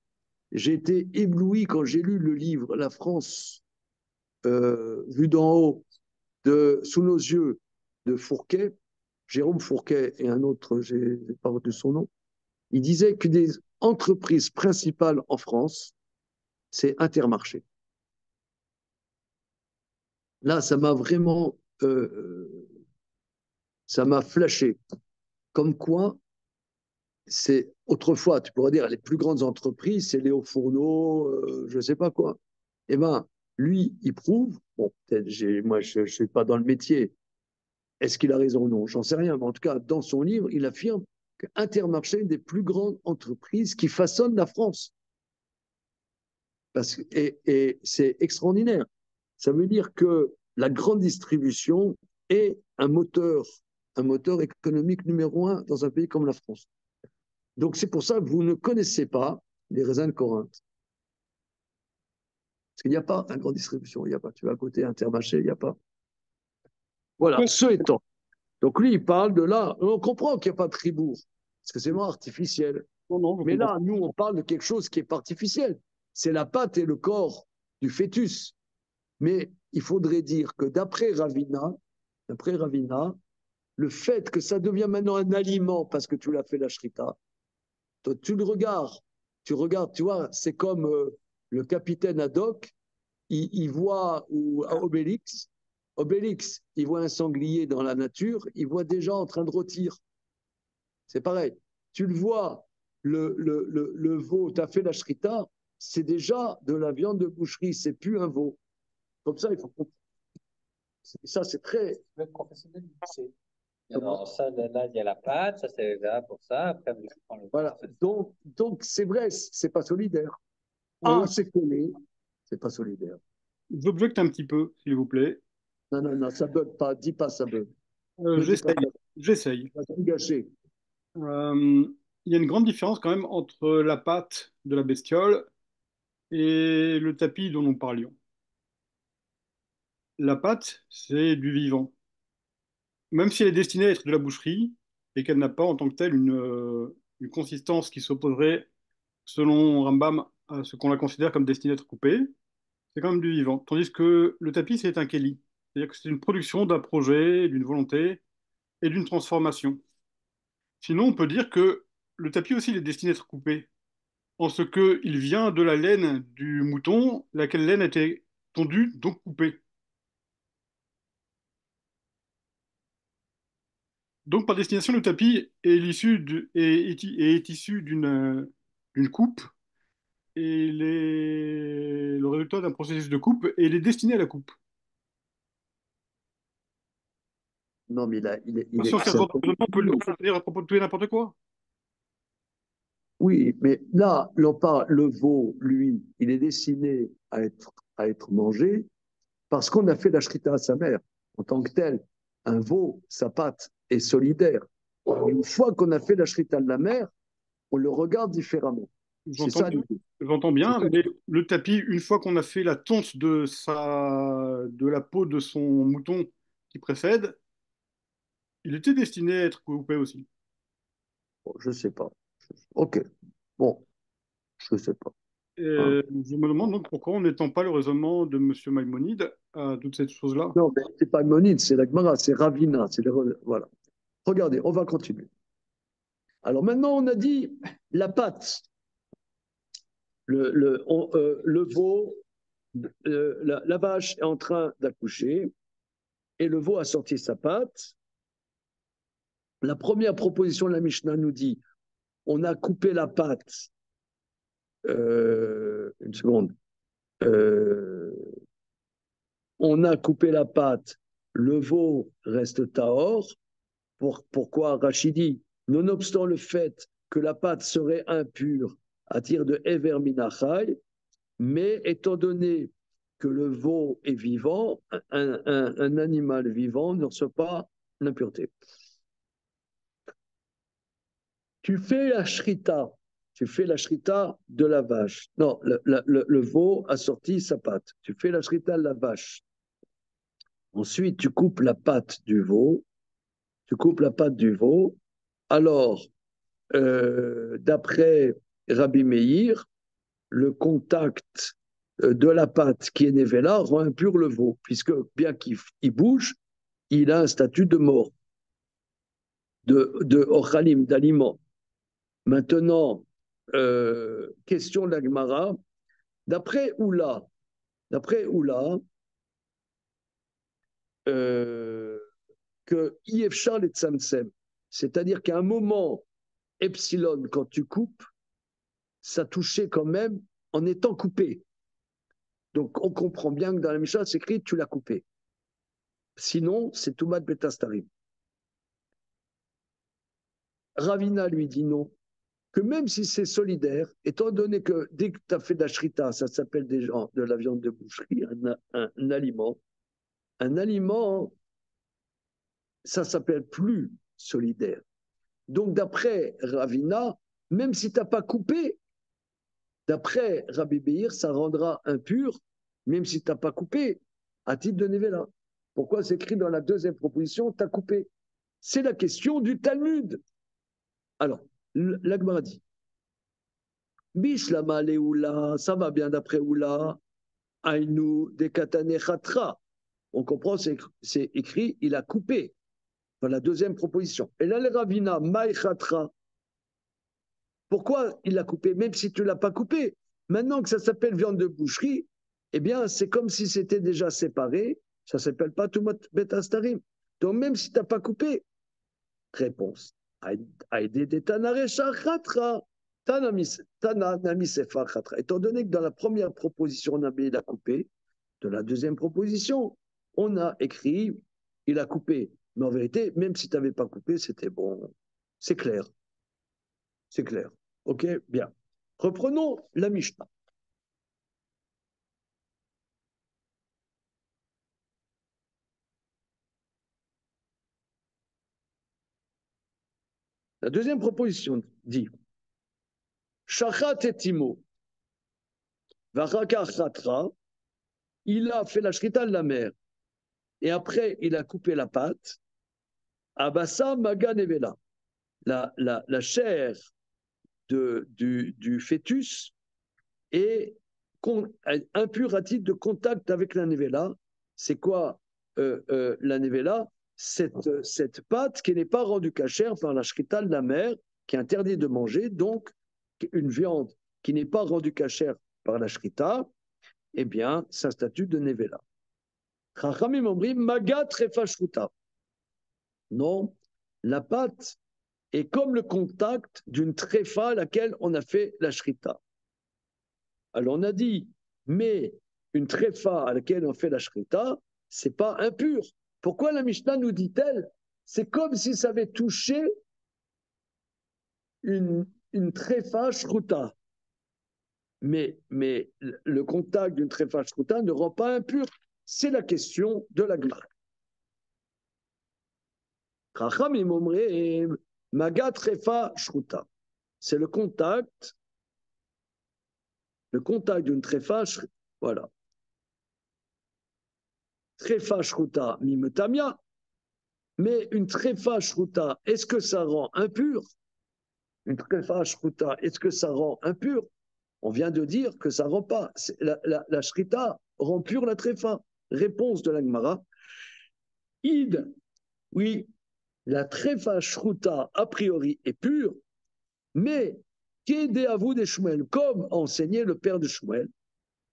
j'ai été ébloui quand j'ai lu le livre La France vue d'en haut, sous nos yeux, de Fourquet, Jérôme Fourquet et un autre, je n'ai pas retenu son nom. Il disait qu'une des entreprises principales en France, c'est Intermarché. Là, ça m'a vraiment, ça m'a flashé. Comme quoi, c'est autrefois, tu pourrais dire, les plus grandes entreprises, c'est Léo Fourneau, je ne sais pas quoi. Eh bien, lui, il prouve, bon, peut-être, moi, je ne suis pas dans le métier. Est-ce qu'il a raison ou non? J'en sais rien. Mais en tout cas, dans son livre, il affirme qu'Intermarché est une des plus grandes entreprises qui façonnent la France. Et c'est extraordinaire. Ça veut dire que la grande distribution est un moteur économique numéro un dans un pays comme la France. Donc c'est pour ça que vous ne connaissez pas les raisins de Corinthe. Parce qu'il n'y a pas une grande distribution, il n'y a pas. Tu vas à côté Intermarché, il n'y a pas. Voilà, ce étant. Donc lui, il parle de là. On comprend qu'il n'y a pas de tribourg, parce que c'est moins artificiel. non, Mais là, nous, on parle de quelque chose qui est pas artificiel. C'est la pâte et le corps du fœtus. Mais il faudrait dire que d'après Ravina, le fait que ça devient maintenant un aliment parce que tu l'as fait la shrita, toi, tu regardes, tu vois, c'est comme le capitaine Haddock, il voit à Obélix, il voit un sanglier dans la nature, il voit des gens en train de rôtir. C'est pareil. Tu le vois, le veau, tu as fait la shrita, c'est déjà de la viande de boucherie, c'est plus un veau. Comme ça, il faut comprendre. Ça, c'est très. Professionnel, c'est. Alors, ça, là, il y a la pâte, ça, c'est là pour ça. Après, je prends le. Voilà. Donc c'est vrai, c'est pas solidaire. Oui, C'est collé, c'est pas solidaire. j'objecte un petit peu, s'il vous plaît. Non, ça bug pas. Dis pas ça bug. Ne dis pas J'essaye. ça. J'essaye. Ça va tout gâcher. Il y a une grande différence quand même entre la pâte de la bestiole et le tapis dont nous parlions. La pâte, c'est du vivant. Même si elle est destinée à être de la boucherie et qu'elle n'a pas en tant que telle une consistance qui s'opposerait, selon Rambam, à ce qu'on la considère comme destinée à être coupée, c'est quand même du vivant. Tandis que le tapis, c'est un keli. C'est-à-dire que c'est une production d'un projet, d'une volonté et d'une transformation. Sinon, on peut dire que le tapis aussi il est destiné à être coupé, en ce qu'il vient de la laine du mouton, laquelle laine a été tondue, donc coupée. Donc, par destination, le tapis est, est issu d'une coupe, et le résultat d'un processus de coupe, et il est destiné à la coupe. Non, mais Si on c'est un peu- on peut le dire à propos de tout et n'importe quoi. Oui, mais là, le veau, lui, il est destiné à être mangé parce qu'on a fait la shrita à sa mère en tant que tel. Un veau, sa pâte est solidaire. Une fois qu'on a fait la shrita de la mère, on le regarde différemment. C'est J'entends ça bien, l'idée. j'entends C'est bien, ça. mais le tapis, une fois qu'on a fait la tonte de la peau de son mouton qui précède, il était destiné à être coupé aussi. Bon, je sais pas. Ok. Bon, je sais pas. Et Hein. je me demande donc pourquoi on n'étend pas le raisonnement de Monsieur Maïmonide à toutes ces choses-là. Non, mais c'est pas Monide, c'est la Gemara, c'est Ravina. Voilà. Regardez, on va continuer. Alors maintenant, on a dit la pâte. Le veau, la vache est en train d'accoucher et le veau a sorti sa pâte. La première proposition de la Mishnah nous dit on a coupé la pâte. Une seconde. Euh, on a coupé la pâte. Le veau reste tahor. Pourquoi Rachidi, nonobstant le fait que la pâte serait impure à tir de Ever Minachai, mais étant donné que le veau est vivant, un animal vivant ne reçoit pas l'impureté. Tu fais la shrita, tu fais la shrita de la vache. Non, le veau a sorti sa pâte. Tu fais la shrita de la vache. Ensuite, tu coupes la pâte du veau. Tu coupes la pâte du veau. Alors, d'après Rabbi Meir, le contact de la pâte qui est névéla rend impur le veau, puisque bien qu'il bouge, il a un statut de mort, de ochalim, d'aliment. Maintenant, question de la Gemara, d'après Oula, d'après Oula, euh, que Yefchar et Tsamsem, c'est-à-dire qu'à un moment, epsilon, quand tu coupes, ça touchait quand même en étant coupé. Donc on comprend bien que dans la Mishnah, c'est écrit tu l'as coupé. Sinon, c'est Toumat Betastarim. Ravina lui dit non, que même si c'est solidaire, étant donné que dès que tu as fait de la shrita, ça s'appelle déjà de la viande de boucherie, un aliment, ça s'appelle plus solidaire. Donc d'après Ravina, même si tu n'as pas coupé, d'après Rabbi Beir, ça rendra impur, même si tu n'as pas coupé, à titre de Nevela. Pourquoi c'est écrit dans la deuxième proposition, tu as coupé? C'est la question du Talmud. Alors, l'Agmara dit, Bishlama Leoula, ça va bien d'après Oula, Aïnou de Katane Khatra. On comprend, c'est écrit, il a coupé, dans la deuxième proposition. Et là, le Ravina, Maï Khatra, pourquoi il l'a coupé, même si tu ne l'as pas coupé? Maintenant que ça s'appelle viande de boucherie, eh bien, c'est comme si c'était déjà séparé, ça ne s'appelle pas Tumot Betastarim. Donc, même si tu n'as pas coupé, réponse. Étant donné que dans la première proposition, on a mis il a coupé, de la deuxième proposition, on a écrit il a coupé. Mais en vérité, même si tu n'avais pas coupé, c'était bon. C'est clair. C'est clair. OK, bien. Reprenons la Mishnah. La deuxième proposition dit Shachat et Timo, Varaka Chatra, il a fait la shrita de la mer et après il a coupé la pâte. Abassa Maga Nevela, la chair du fœtus est impure à titre de contact avec la Nevela. C'est quoi la nevela, cette pâte qui n'est pas rendue cachère par la shrita de la mère, qui est interdit de manger, donc une viande qui n'est pas rendue cachère par la shrita, eh bien, c'est un statut de nevela. Chachamim omrim maga trefa shruta. Non, la pâte est comme le contact d'une tréfa à laquelle on a fait la shrita. Alors on a dit, mais une tréfa à laquelle on fait la shrita, c'est pas impur. Pourquoi la Mishnah nous dit-elle? C'est comme si ça avait touché une tréfa shruta. Mais le contact d'une tréfa shruta ne rend pas impur. C'est la question de la Gemara. Chachamim omrim maga trefa shruta. C'est le contact d'une tréfa, voilà. Tréfa shruta mimetamia, mais une tréfa shruta, est-ce que ça rend impur? Une tréfa shruta, est-ce que ça rend impur? On vient de dire que ça rend pas. La shrita rend pure la tréfa. Réponse de la Gemara. Id, oui, la tréfa shruta a priori est pure, mais qu'aidez à vous des Shmuel, comme enseignait le père de Shmuel,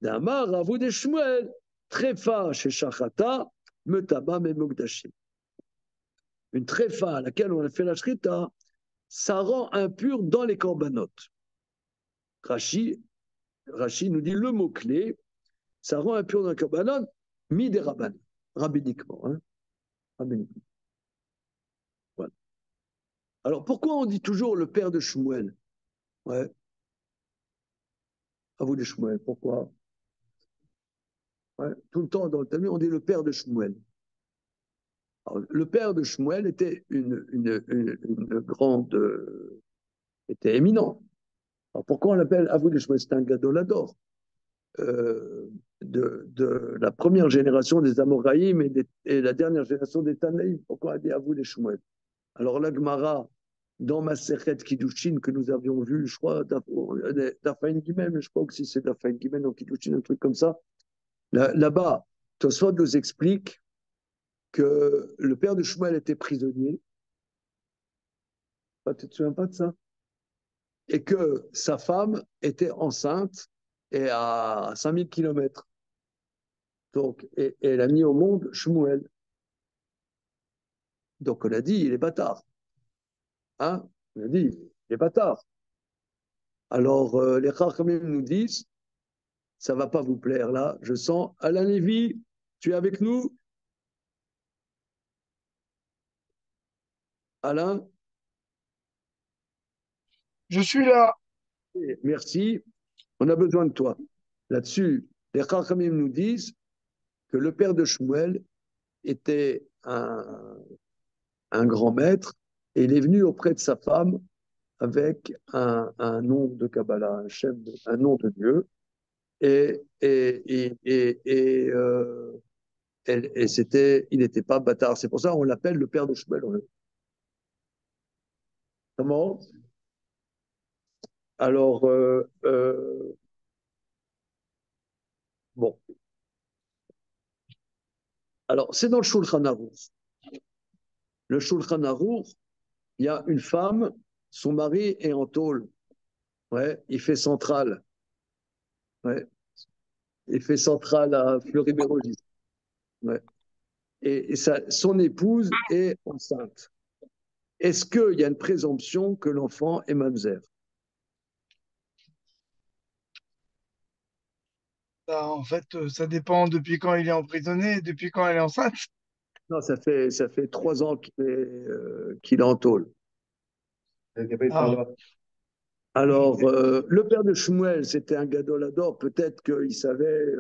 d'Amar à vous des Shmuel, tréfa chez Shachata, metaba memogdashim. Une tréfa à laquelle on a fait la shrita, ça rend impur dans les corbanotes. Rashi nous dit le mot-clé, ça rend impur dans les corbanotes, mi des rabban, rabbiniquement. Hein, rabbiniquement. Voilà. Alors pourquoi on dit toujours le père de Shmuel? Ouais. À vous des Shmuel, pourquoi? Ouais. Tout le temps dans le Talmud, on dit le père de Shmuel. Alors, le père de Shmuel était une grande, était éminent. Alors pourquoi on l'appelle Avou de Shmuel? C'est un gadolador de la première génération des Amoraïm et la dernière génération des Tanaïm. Pourquoi on dit Avou de Shmuel? Alors la Gemara, dans Masechet Kiddushin que nous avions vu, je crois, d'Afaïn Gimel, je crois que si c'est d'Afaïn Gimel dans Kiddushin, un truc comme ça, là-bas, Tosfot nous explique que le père de Shmuel était prisonnier. Tu ne te souviens pas de ça? Et que sa femme était enceinte et à 5000 kilomètres. Donc, et elle a mis au monde Shmuel. Donc on a dit, il est bâtard. Hein? On a dit, il est bâtard. Alors les Chachamim nous disent, ça ne va pas vous plaire là, je sens. Alain Lévy, tu es avec nous? Alain? Je suis là. Merci, on a besoin de toi. Là-dessus, les Chachamim nous disent que le père de Shmuel était un grand maître et il est venu auprès de sa femme avec un nom de Kabbalah, un nom de Dieu. Et il n'était pas bâtard. C'est pour ça qu'on l'appelle le père de Shmuel. Comment? Alors, bon. Alors, c'est dans le Shulchan Aruch. Le Shulchan Aruch, il y a une femme, son mari est en tôle. Ouais, il fait centrale. Ouais, il fait centrale à Fleury-Mérogis. Ouais. Et son épouse est enceinte. Est-ce qu'il y a une présomption que l'enfant est mamzer? Bah, en fait, ça dépend depuis quand il est emprisonné et depuis quand elle est enceinte. Non, ça fait 3 ans qu'il est en tôle. Ah, Alors, le père de Shmuel, c'était un gadolador. Peut-être qu'il savait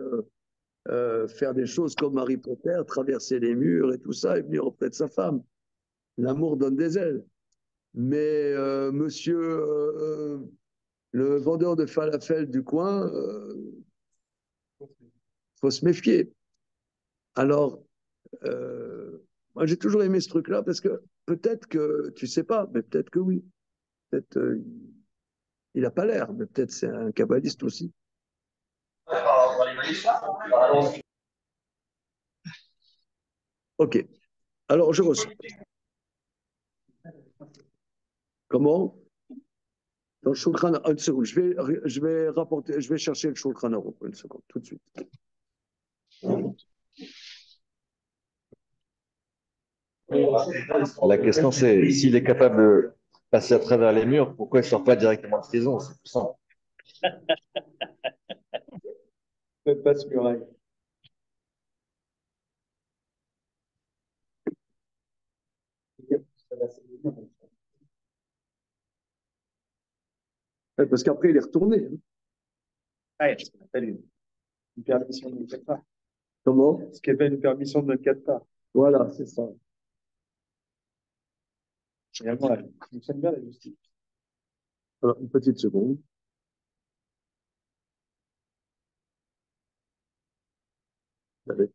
faire des choses comme Harry Potter, traverser les murs et tout ça, et venir auprès de sa femme. L'amour donne des ailes. Mais monsieur, le vendeur de falafel du coin, faut se méfier. Alors, moi, j'ai toujours aimé ce truc-là parce que peut-être que, tu sais pas, mais peut-être que oui. Peut-être il n'a pas l'air, mais peut-être c'est un kabbaliste aussi. Ok. Alors, je reçois. Comment? Dans le Shulchan, une seconde, je vais chercher le Shulchan Aruch, une seconde, tout de suite. La question, c'est s'il est capable de passer à travers les murs, pourquoi il ne sort pas directement de prison? C'est plus simple. Peut pas se muraille. Ouais, parce qu'après, il est retourné. Hein. Ah, c'est ce qu'on appelle une permission de ne pas. Comment? Ce qui appelle une permission de ne pas. Voilà, c'est ça. Finalement, elle fonctionne bien la justice. Alors, une petite seconde. Avec.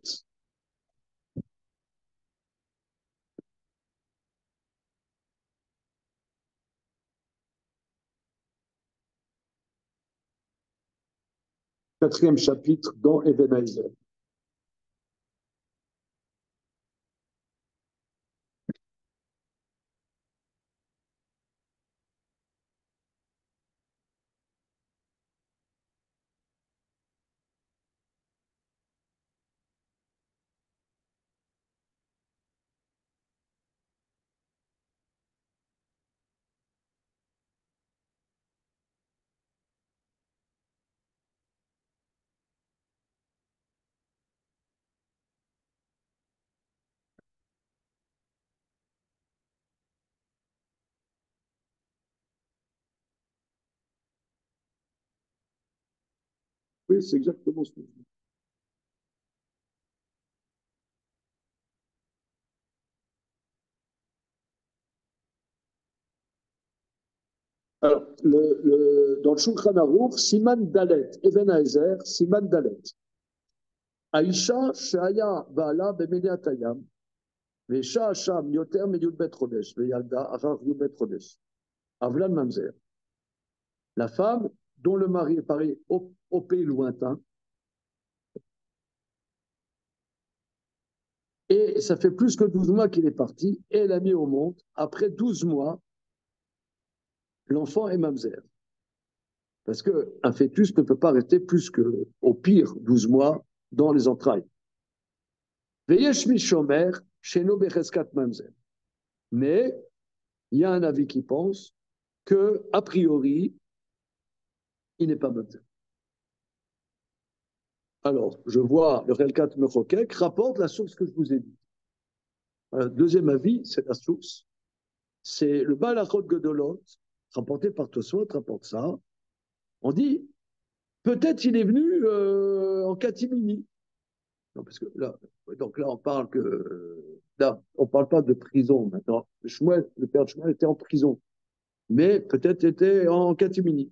Quatrième chapitre dans Ebenezer. Oui, c'est exactement ce que je dis. Alors, dans le Shulchan Aruch, Siman Dalet, Ebenezer, Siman Dalet. Aisha Shaya Baala Bemeniat Hayam, Vesha Sham Yoter Meyud Bet Rodesh, Veyalda Arar Yud Bet Rodesh. Avlan Mamzer. La femme dont le mari est paré au pays lointain, et ça fait plus que 12 mois qu'il est parti, et elle a mis au monde, après 12 mois, l'enfant est mamzer. Parce qu'un fœtus ne peut pas rester plus que, au pire, 12 mois dans les entrailles. Veyesh mishomer, sheno becheskat mamzer. Mais il y a un avis qui pense que, a priori, il n'est pas mamzer. Alors, je vois le Relkat Mechokek rapporte la source que je vous ai dit. Deuxième avis, c'est la source. C'est le Balachot Godolot, rapporté par Tosfot, rapporte ça. On dit, peut-être il est venu en catimini. Non, parce que là, donc là, on parle que. Là, on ne parle pas de prison maintenant. Le père de Shmuel était en prison, mais peut-être était en catimini.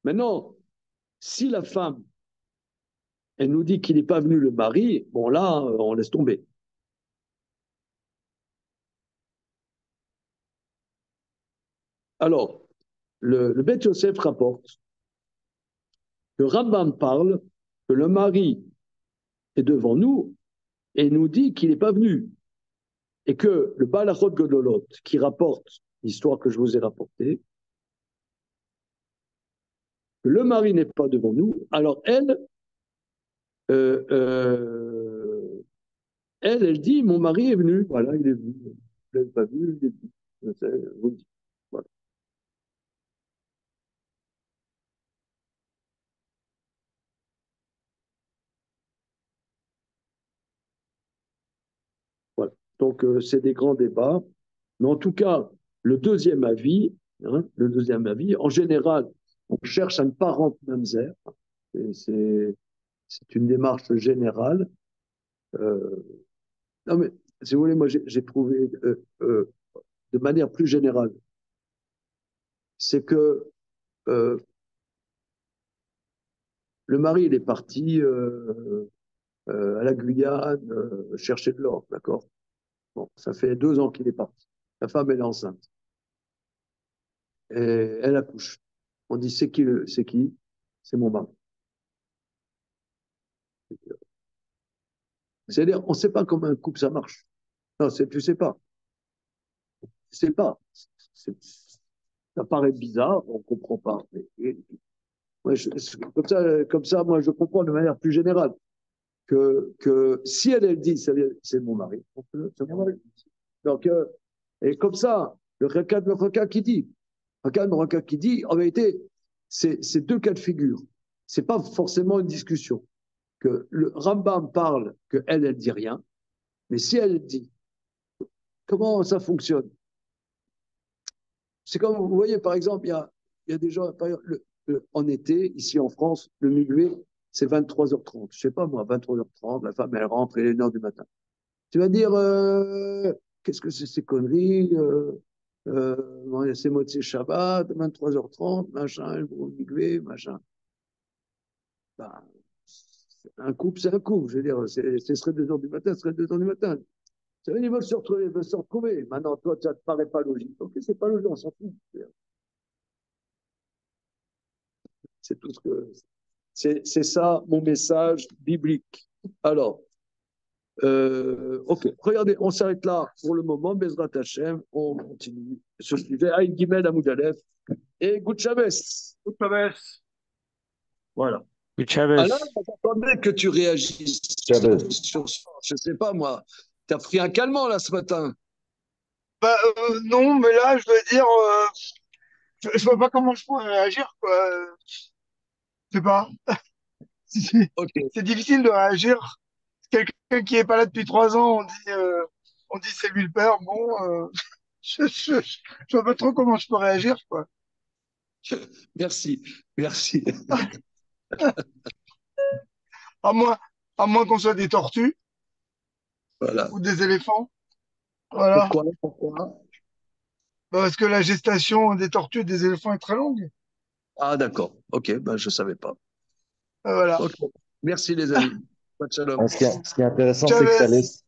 Maintenant, si la femme, elle nous dit qu'il n'est pas venu le mari, bon là, on laisse tomber. Alors, le Beth Yosef rapporte que Rambam parle que le mari est devant nous et nous dit qu'il n'est pas venu. Et que le Balachot Godolot, qui rapporte l'histoire que je vous ai rapportée, le mari n'est pas devant nous, alors euh, euh, elle dit, mon mari est venu, voilà, il est venu. Vous ne l'avez pas vu, il est venu. Je vous le dis. Voilà. Voilà. Donc, c'est des grands débats. Mais en tout cas, le deuxième avis, en général, on cherche à ne pas rendre mamzer. C'est une démarche générale. Euh, non, mais si vous voulez, moi, j'ai trouvé de manière plus générale, c'est que euh, le mari, il est parti à la Guyane chercher de l'or, d'accord? Bon, ça fait 2 ans qu'il est parti. La femme, elle est enceinte. Et elle accouche. On dit, c'est qui? C'est mon mari. C'est-à-dire, on ne sait pas comment un couple ça marche. Non, tu ne sais pas. Tu sais pas. C'est- Ça paraît bizarre, on ne comprend pas. Moi, comme ça, moi, je comprends de manière plus générale que si elle dit, c'est mon mari, c'est mon mari. Donc, et comme ça, le requin qui dit, le requin qui dit, en vérité, c'est deux cas de figure. C'est pas forcément une discussion. Que le Rambam parle que elle dit rien, mais si elle dit, comment ça fonctionne? C'est comme, vous voyez, par exemple, il y a des gens, en été, ici en France, le milieu, c'est 23h30. Je sais pas moi, 23h30, la femme, elle rentre, il est 1h du matin. Tu vas dire, qu'est-ce que c'est ces conneries c'est Motsé Shabbat, 23h30, machin, le gros migré, machin. Ben, un couple, c'est un couple. Je veux dire, ce serait 2h du matin, ce serait 2h du matin. Ça veut dire, ils veulent se retrouver, ils veulent se retrouver. Maintenant, toi, ça ne te paraît pas logique. Ok, c'est pas logique, on s'en fout. C'est tout ce que. C'est ça mon message biblique. Alors, ok, regardez, on s'arrête là pour le moment. Bezrat Hashem, on continue ce sujet. Aïd Gimel Amoudalef et Good Shabbos. Tout le best. Voilà. Good Shabbos. Alors, j'attendais que tu réagisses Shabbos. sur ce. Je ne sais pas, moi. Tu as pris un calmant là ce matin. Bah, non, mais là, je veux dire, je vois pas comment je pourrais réagir, quoi. Je sais pas. C'est Ok, c'est difficile de réagir. Quelqu'un qui est pas là depuis 3 ans, on dit c'est lui le père. Bon, je vois pas trop comment je peux réagir, quoi. merci. Merci. À moins, à moins qu'on soit des tortues Voilà. ou des éléphants. Voilà. Pourquoi? Pourquoi? Bah, parce que la gestation des tortues et des éléphants est très longue. Ah, d'accord. Ok, ben, je ne savais pas. Voilà. Ok. Merci, les amis. Pas de shalom. Ce qui est intéressant, c'est que ça Chavez. laisse,